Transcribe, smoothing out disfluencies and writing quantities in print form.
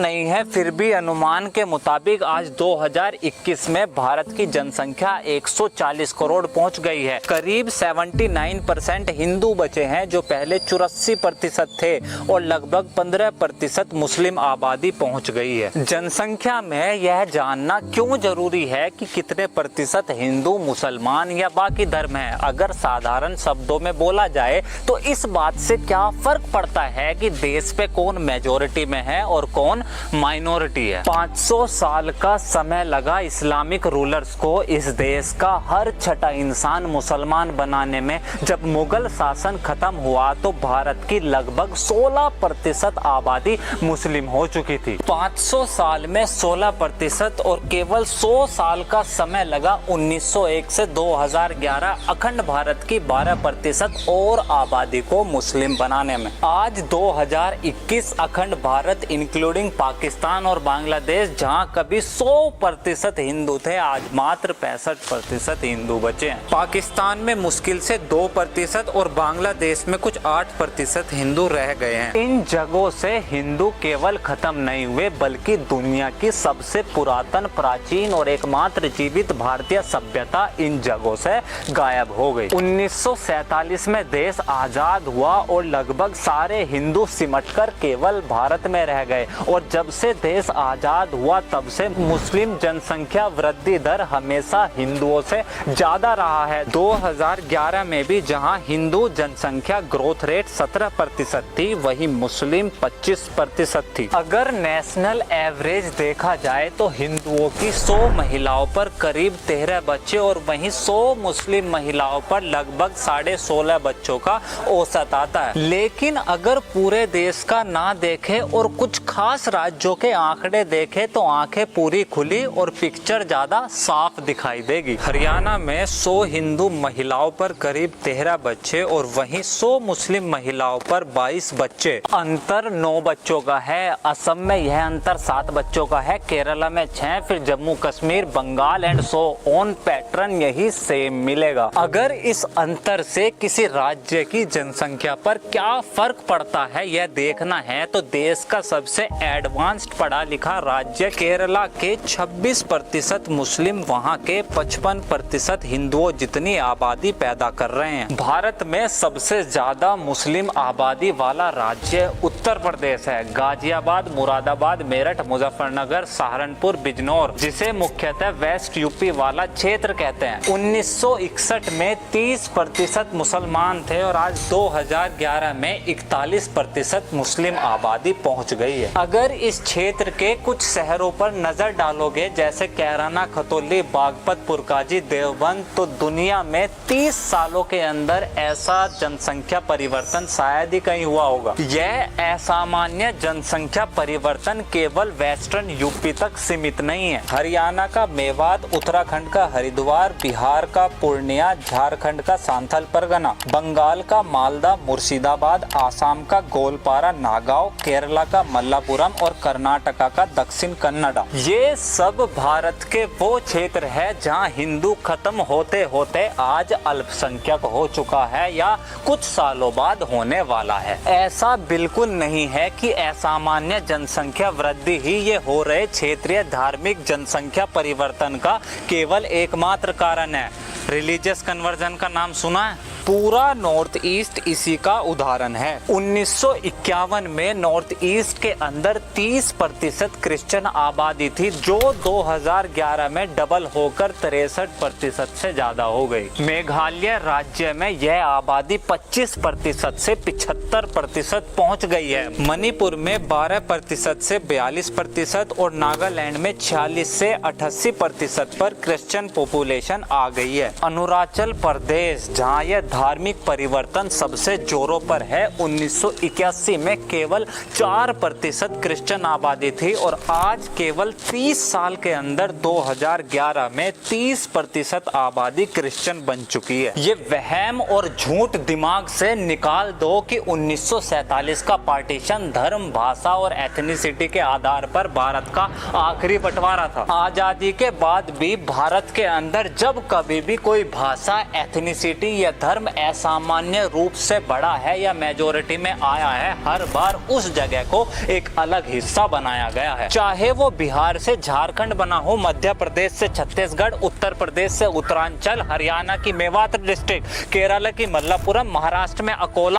नहीं है, फिर भी अनुमान के मुताबिक आज 2021 में भारत की जनसंख्या 140 करोड़ पहुंच गई है। करीब 79% हिंदू बचे हैं जो पहले 84% थे और लगभग 15% मुस्लिम आबादी पहुंच गई है। जनसंख्या में यह जानना क्यों जरूरी है कि कितने प्रतिशत हिंदू, मुसलमान या बाकी धर्म है। अगर साधारण शब्दों में बोला जाए तो इस बात से क्या फर्क पड़ता है कि देश पे कौन मेजोरिटी में है और कौन माइनॉरिटी है। 500 साल का समय लगा इस्लामिक रूलर्स को इस देश का हर छठा इंसान मुसलमान बनाने में। जब मुगल शासन खत्म हुआ तो भारत की लगभग 16% आबादी मुस्लिम हो चुकी थी। 500 साल में 16% और केवल 100 साल का समय लगा 1901 से 2011 अखंड भारत की 12% और आबादी को मुस्लिम बनाने में। आज 2021 अखंड भारत इंक्लूडिंग पाकिस्तान और बांग्लादेश, जहां कभी 100% हिंदू थे, आज मात्र 65% हिंदू बचे हैं। पाकिस्तान में मुश्किल से 2% और बांग्लादेश में कुछ 8% हिंदू रह गए हैं। इन जगहों से हिंदू केवल खत्म नहीं हुए बल्कि दुनिया की सबसे पुरातन, प्राचीन और एकमात्र जीवित भारतीय सभ्यता इन जगहों से गायब हो गई। 1947 में देश आजाद हुआ और लगभग सारे हिंदू सिमटकर केवल भारत में रह गए और जब से देश आजाद हुआ तब से मुस्लिम जनसंख्या वृद्धि दर हमेशा हिंदुओं से ज्यादा रहा है। 2011 में भी जहां हिंदू जनसंख्या ग्रोथ रेट 17% थी, वहीं मुस्लिम 25% थी। अगर नेशनल एवरेज देखा जाए तो हिंदुओं की 100 महिलाओं पर करीब 13 बच्चे और वहीं 100 मुस्लिम महिलाओं पर लगभग 16.5 बच्चों का औसत आता है। लेकिन अगर पूरे देश का ना देखे और कुछ खास राज्यों के आंकड़े देखे तो आंखें पूरी खुली और पिक्चर ज्यादा साफ दिखाई देगी। हरियाणा में 100 हिंदू महिलाओं पर करीब 13 बच्चे और वहीं 100 मुस्लिम महिलाओं पर 22 बच्चे। अंतर 9 बच्चों का है। असम में यह अंतर 7 बच्चों का है, केरला में 6, फिर Jammu Kashmir, Bengal and so on pattern यही सेम मिलेगा। अगर इस अंतर से किसी राज्य की जनसंख्या पर क्या फर्क पड़ता है यह देखना है तो देश का सबसे एडवांस्ड पढ़ा लिखा राज्य केरला के 26% मुस्लिम, वहां के 55% हिंदुओं जितनी आबादी पैदा कर रहे हैं। भारत में सबसे ज्यादा मुस्लिम आबादी वाला राज्य उत्तर प्रदेश है। गाजियाबाद, मुरादाबाद, मेरठ, मुजफ्फरनगर, सहारनपुर, बिजनौर, जिसे मुख्यतः वेस्ट यूपी वाला क्षेत्र कहते हैं। 1961 में 30% मुसलमान थे और आज 2011 में 41% मुस्लिम आबादी पहुंच गई है। अगर इस क्षेत्र के कुछ शहरों पर नजर डालोगे जैसे कैराना, खतौली, बागपत, पुरकाजी, देवबंद, तो दुनिया में 30 सालों के अंदर ऐसा जनसंख्या परिवर्तन शायद ही कहीं हुआ होगा। यह असामान्य जनसंख्या परिवर्तन केवल वेस्टर्न यूपी तक सीमित नहीं है। हरियाणा का मेवात, उत्तराखंड का हरिद्वार, बिहार का पूर्णिया, झारखंड का सांथल परगना, बंगाल का मालदा, मुर्शिदाबाद, आसाम का गोलपारा, नागांव, केरला का मल्लापुरम और कर्नाटका का दक्षिण कन्नड़ा, ये सब भारत के वो क्षेत्र है जहां हिंदू खत्म होते होते आज अल्पसंख्यक हो चुका है या कुछ सालों बाद होने वाला है। ऐसा बिल्कुल नहीं है कि असामान्य जनसंख्या वृद्धि ही ये हो रहे क्षेत्रीय धार्मिक जनसंख्या परिवर्तन का केवल एकमात्र कारण है। रिलीजियस कन्वर्जन का नाम सुना है? पूरा नॉर्थ ईस्ट इसी का उदाहरण है। 1951 में नॉर्थ ईस्ट के अंदर 30% क्रिश्चियन आबादी थी जो 2011 में डबल होकर 63% से ज्यादा हो गई। मेघालय राज्य में यह आबादी 25% से 75% पहुंच गई है। मणिपुर में 12% से 42% और नागालैंड में 46 से 88% पर क्रिश्चियन पॉपुलेशन आ गई है। अरुणाचल प्रदेश, जहां यह धार्मिक परिवर्तन सबसे जोरों पर है, 1981 में केवल 4% क्रिश्चियन आबादी थी और आज केवल 30 साल के अंदर 2011 में 30% आबादी क्रिश्चियन बन चुकी है। ये वहम और झूठ दिमाग से निकाल दो कि 1947 का पार्टीशन धर्म, भाषा और एथनिसिटी के आधार पर भारत का आखिरी बंटवारा था। आजादी के बाद भी भारत के अंदर जब कभी भी कोई भाषा, एथनिसिटी या धर्म धर्म असामान्य रूप से बढ़ा है या मेजोरिटी में आया है, हर बार उस जगह को एक अलग हिस्सा बनाया गया है। चाहे वो बिहार से झारखंड बना हो, मध्य प्रदेश से छत्तीसगढ़, उत्तर प्रदेश से उत्तरांचल, हरियाणा की मेवात डिस्ट्रिक्ट, केरला की मल्लापुरम, महाराष्ट्र में अकोला,